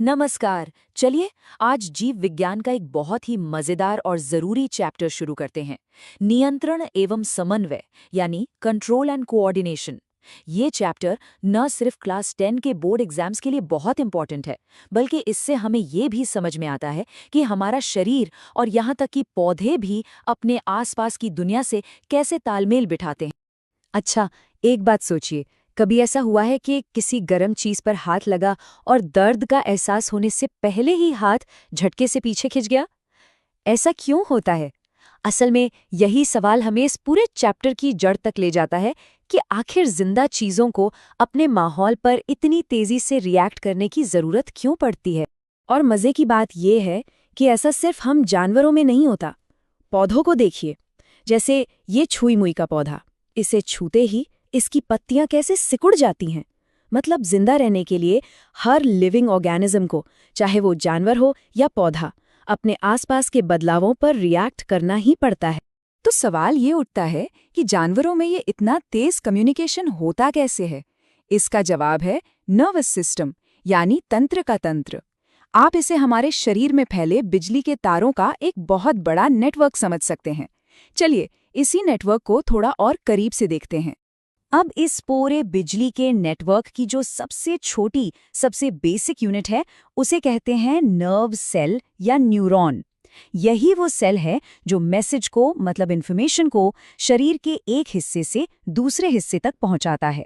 नमस्कार। चलिए आज जीव विज्ञान का एक बहुत ही मजेदार और जरूरी चैप्टर शुरू करते हैं। नियंत्रण एवं समन्वय यानी कंट्रोल एंड कोऑर्डिनेशन। ये चैप्टर न सिर्फ क्लास 10 के बोर्ड एग्जाम्स के लिए बहुत इंपॉर्टेंट है, बल्कि इससे हमें ये भी समझ में आता है कि हमारा शरीर और यहाँ तक कि पौधे भी अपने आसपास की दुनिया से कैसे तालमेल बिठाते हैं। अच्छा, एक बात सोचिए, कभी ऐसा हुआ है कि किसी गर्म चीज पर हाथ लगा और दर्द का एहसास होने से पहले ही हाथ झटके से पीछे खिंच गया? ऐसा क्यों होता है? असल में यही सवाल हमें इस पूरे चैप्टर की जड़ तक ले जाता है कि आखिर जिंदा चीजों को अपने माहौल पर इतनी तेजी से रिएक्ट करने की जरूरत क्यों पड़ती है। और मजे की बात यह है कि ऐसा सिर्फ हम जानवरों में नहीं होता। पौधों को देखिए, जैसे ये छुई मुई का पौधा, इसे छूते ही इसकी पत्तियां कैसे सिकुड़ जाती हैं। मतलब जिंदा रहने के लिए हर लिविंग ऑर्गेनिज्म को, चाहे वो जानवर हो या पौधा, अपने आसपास के बदलावों पर रिएक्ट करना ही पड़ता है। तो सवाल ये उठता है कि जानवरों में ये इतना तेज कम्युनिकेशन होता कैसे है। इसका जवाब है नर्वस सिस्टम, यानी तंत्र का तंत्र। आप इसे हमारे शरीर में फैले बिजली के तारों का एक बहुत बड़ा नेटवर्क समझ सकते हैं। चलिए इसी नेटवर्क को थोड़ा और करीब से देखते हैं। अब इस पूरे बिजली के नेटवर्क की जो सबसे छोटी, सबसे बेसिक यूनिट है, उसे कहते हैं नर्व सेल या न्यूरॉन। यही वो सेल है जो मैसेज को, मतलब इन्फॉर्मेशन को, शरीर के एक हिस्से से दूसरे हिस्से तक पहुंचाता है।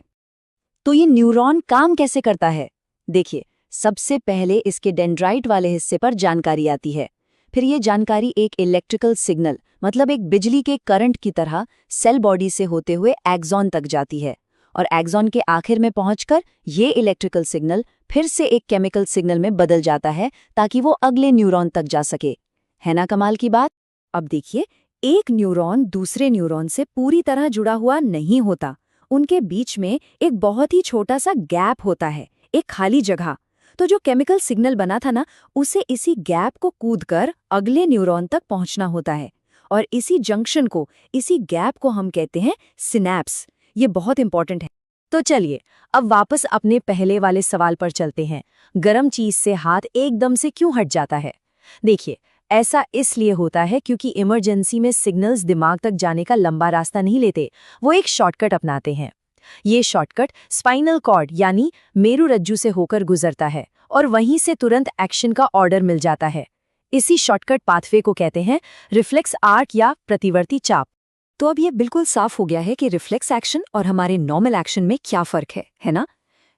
तो ये न्यूरॉन काम कैसे करता है? देखिए, सबसे पहले इसके डेंड्राइट वाले हिस्से पर जानकारी आती है। फिर ये जानकारी एक इलेक्ट्रिकल सिग्नल, मतलब एक बिजली के करंट की तरह, सेल बॉडी से होते हुए एक्सॉन तक जाती है। और एक्सॉन के आखिर में पहुंचकर ये इलेक्ट्रिकल सिग्नल फिर से एक केमिकल सिग्नल में बदल जाता है, ताकि वो अगले न्यूरॉन तक जा सके। है ना कमाल की बात? अब देखिए, एक न्यूरॉन दूसरे न्यूरॉन से पूरी तरह जुड़ा हुआ नहीं होता। उनके बीच में एक बहुत ही छोटा सा गैप होता है, एक खाली जगह। तो जो केमिकल सिग्नल बना था ना, उसे इसी गैप को कूदकर अगले न्यूरॉन तक पहुंचना होता है। और इसी जंक्शन को, इसी गैप को हम कहते हैं सिनैप्स। ये बहुत इंपॉर्टेंट है। तो चलिए अब वापस अपने पहले वाले सवाल पर चलते हैं। गर्म चीज से हाथ एकदम से क्यों हट जाता है? देखिए, ऐसा इसलिए होता है क्योंकि इमरजेंसी में सिग्नल्स दिमाग तक जाने का लंबा रास्ता नहीं लेते, वो एक शॉर्टकट अपनाते हैं। ये शॉर्टकट स्पाइनल कॉर्ड यानी मेरुरज्जु से होकर गुजरता है और वहीं से तुरंत एक्शन का ऑर्डर मिल जाता है। इसी शॉर्टकट पाथवे को कहते हैं रिफ्लेक्स आर्क या प्रतिवर्ती चाप। तो अब ये बिल्कुल साफ हो गया है कि रिफ्लेक्स एक्शन और हमारे नॉर्मल एक्शन में क्या फर्क है ना?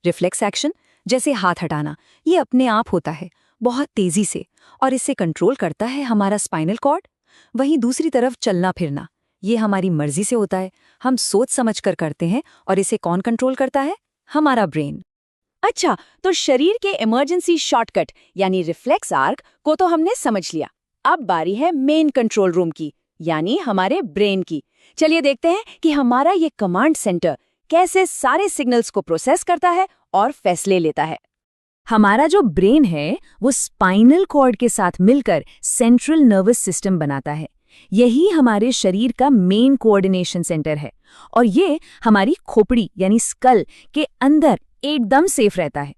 रिफ्लेक्स एक्शन, जैसे हाथ हटाना, ये अपने आप होता है, बहुत तेजी से, और इससे कंट्रोल करता है हमारा स्पाइनल कॉर्ड। वहीं दूसरी तरफ चलना फिरना, ये हमारी मर्जी से होता है, हम सोच समझ कर करते हैं, और इसे कौन कंट्रोल करता है? हमारा ब्रेन। अच्छा, तो शरीर के इमरजेंसी शॉर्टकट यानी रिफ्लेक्स आर्क को तो हमने समझ लिया। अब बारी है मेन कंट्रोल रूम की, यानी हमारे ब्रेन की। चलिए देखते हैं कि हमारा ये कमांड सेंटर कैसे सारे सिग्नल्स को प्रोसेस करता है और फैसले लेता है। हमारा जो ब्रेन है वो स्पाइनल कॉर्ड के साथ मिलकर सेंट्रल नर्वस सिस्टम बनाता है। यही हमारे शरीर का मेन कोऑर्डिनेशन सेंटर है, और ये हमारी खोपड़ी यानी स्कल के अंदर एकदम सेफ रहता है।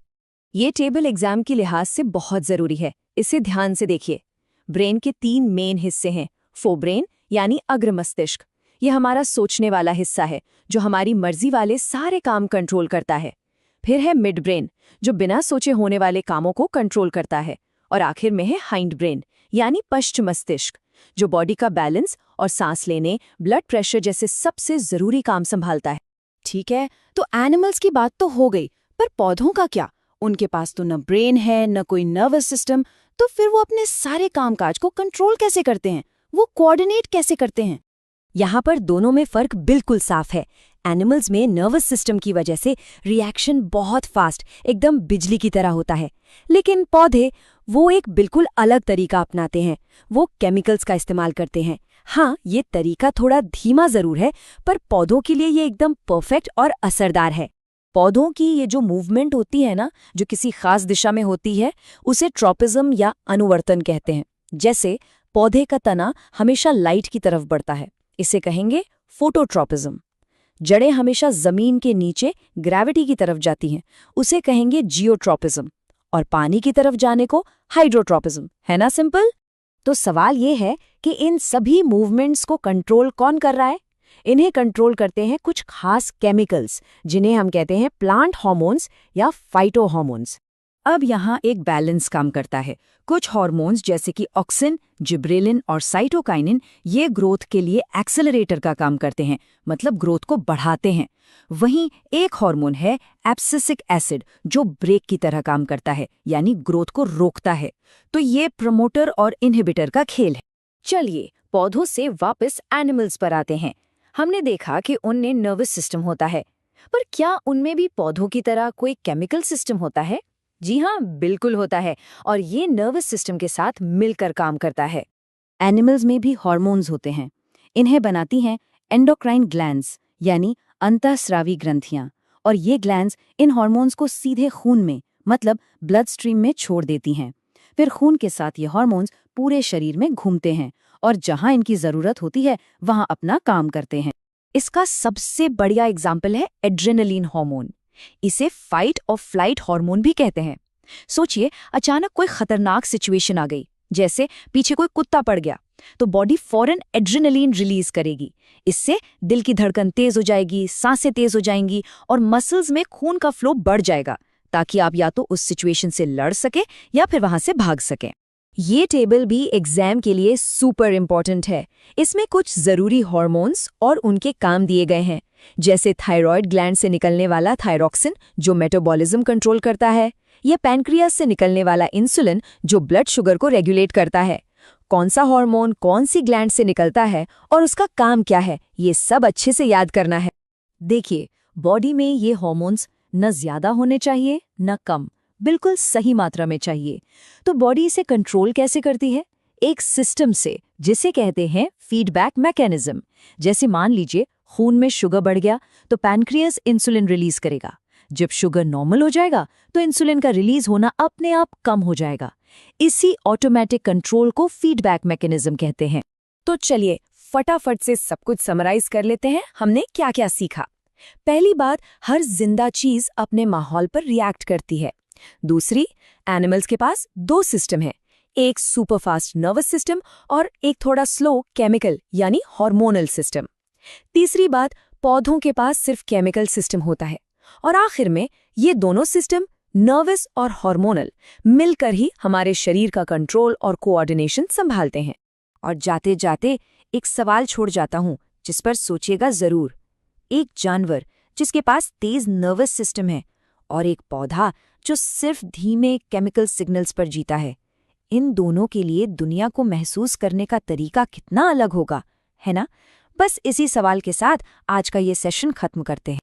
ये टेबल एग्जाम के लिहाज से बहुत जरूरी है, इसे ध्यान से देखिए। ब्रेन के 3 मेन हिस्से हैं। फोब्रेन यानी अग्र मस्तिष्क, ये हमारा सोचने वाला हिस्सा है, जो हमारी मर्जी वाले सारे काम कंट्रोल करता है। फिर है मिड ब्रेन, जो बिना सोचे होने वाले कामों को कंट्रोल करता है। और आखिर में है हाइंड ब्रेन यानी पश्च मस्तिष्क, जो बॉडी का बैलेंस और सांस लेने, ब्लड प्रेशर जैसे सबसे जरूरी काम संभालता है। ठीक है, तो एनिमल्स की बात तो हो गई, पर पौधों का क्या? उनके पास तो न ब्रेन है, न कोई नर्वस सिस्टम, तो फिर वो अपने सारे कामकाज को कंट्रोल कैसे करते हैं? वो कोऑर्डिनेट कैसे करते हैं? यहाँ पर दोनों में फर्क बिल्कुल साफ है। एनिमल्स में नर्वस सिस्टम की वजह से रिएक्शन बहुत फास्ट, एकदम बिजली की तरह होता है। लेकिन पौधे, वो एक बिल्कुल अलग तरीका अपनाते हैं। वो केमिकल्स का इस्तेमाल करते हैं। हाँ, ये तरीका थोड़ा धीमा जरूर है, पर पौधों के लिए ये एकदम परफेक्ट और असरदार है। पौधों की ये जो मूवमेंट होती है ना, जो किसी खास दिशा में होती है, उसे ट्रॉपिज्म या अनुवर्तन कहते हैं। जैसे पौधे का तना हमेशा लाइट की तरफ बढ़ता है, इसे कहेंगे फोटोट्रॉपिज्म। जड़ें हमेशा जमीन के नीचे ग्रेविटी की तरफ जाती हैं, उसे कहेंगे जियोट्रॉपिज्म। और पानी की तरफ जाने को हाइड्रोट्रोपिज्म, है ना सिंपल? तो सवाल ये है कि इन सभी मूवमेंट्स को कंट्रोल कौन कर रहा है? इन्हें कंट्रोल करते हैं कुछ खास केमिकल्स, जिन्हें हम कहते हैं प्लांट हार्मोन्स या फाइटोहार्मोन्स। अब यहाँ एक बैलेंस काम करता है। कुछ हार्मोन्स जैसे कि ऑक्सिन, जिब्रेलिन और साइटोकाइनिन ये ग्रोथ के लिए एक्सेलरेटर का काम करते हैं, मतलब ग्रोथ को बढ़ाते हैं। वहीं एक हार्मोन है एब्सिसिक एसिड जो ब्रेक की तरह काम करता है, यानी ग्रोथ को रोकता है। तो ये प्रमोटर और इनहिबिटर का खेल है। चलिए पौधों से वापस एनिमल्स पर आते हैं। हमने देखा कि उनमें नर्वस सिस्टम होता है, पर क्या उनमें भी पौधों की तरह कोई केमिकल सिस्टम होता है? जी हाँ, बिल्कुल होता है, और ये नर्वस सिस्टम के साथ मिलकर काम करता है। एनिमल्स में भी हार्मोन्स होते हैं। इन्हें बनाती हैं एंडोक्राइन ग्लैंड्स, यानी अंतःस्रावी ग्रंथियां, और ये ग्लैंड्स इन हार्मोन्स को सीधे खून में, मतलब ब्लड स्ट्रीम में छोड़ देती हैं। फिर खून के साथ ये हार्मोन्स पूरे शरीर में घूमते हैं और जहां इनकी जरूरत होती है वहां अपना काम करते हैं। इसका सबसे बढ़िया एग्जाम्पल है एड्रेनलिन हार्मोन। इसे फाइट और फ्लाइट हार्मोन भी कहते हैं। सोचिए, अचानक कोई खतरनाक सिचुएशन आ गई, जैसे पीछे कोई कुत्ता पड़ गया, तो बॉडी फौरन एड्रेनलिन रिलीज करेगी। इससे दिल की धड़कन तेज हो जाएगी, सांसें तेज हो जाएंगी और मसल्स में खून का फ्लो बढ़ जाएगा, ताकि आप या तो उस सिचुएशन से लड़ सके या फिर वहां से भाग सकें। ये टेबल भी एग्जाम के लिए सुपर इम्पोर्टेंट है। इसमें कुछ जरूरी हार्मोन्स और उनके काम दिए गए हैं, जैसे थायराइड ग्लैंड से निकलने वाला थायरॉक्सिन जो मेटाबॉलिज्म कंट्रोल करता है, या पैनक्रियास से निकलने वाला इंसुलिन जो ब्लड शुगर को रेगुलेट करता है। कौन सा हार्मोन कौन सी ग्लैंड से निकलता है और उसका काम क्या है, ये सब अच्छे से याद करना है। देखिए, बॉडी में ये हार्मोन्स न ज्यादा होने चाहिए न कम, बिल्कुल सही मात्रा में चाहिए। तो बॉडी इसे कंट्रोल कैसे करती है? एक सिस्टम से, जिसे कहते हैं फीडबैक मैकेनिज्म। जैसे मान लीजिए खून में शुगर बढ़ गया तो पैनक्रियास इंसुलिन रिलीज करेगा। जब शुगर नॉर्मल हो जाएगा तो इंसुलिन का रिलीज होना अपने आप कम हो जाएगा। इसी ऑटोमेटिक कंट्रोल को फीडबैक मैकेनिज्म कहते हैं। तो चलिए फटाफट से सब कुछ समराइज कर लेते हैं। हमने क्या क्या सीखा? पहली बात, हर जिंदा चीज अपने माहौल पर रिएक्ट करती है। दूसरी, एनिमल्स के पास दो सिस्टम है, एक सुपरफास्ट नर्वस सिस्टम और एक थोड़ा स्लो केमिकल यानी हार्मोनल सिस्टम। तीसरी बात, पौधों के पास सिर्फ केमिकल सिस्टम होता है। और आखिर में, ये दोनों सिस्टम, नर्वस और हार्मोनल, मिलकर ही हमारे शरीर का कंट्रोल और कोऑर्डिनेशन संभालते हैं। और जाते जाते एक सवाल छोड़ जाता हूं, जिस पर सोचिएगा जरूर। एक जानवर जिसके पास तेज नर्वस सिस्टम है और एक पौधा जो सिर्फ धीमे केमिकल सिग्नल्स पर जीता है, इन दोनों के लिए दुनिया को महसूस करने का तरीका कितना अलग होगा, है ना? बस इसी सवाल के साथ आज का ये सेशन खत्म करते हैं।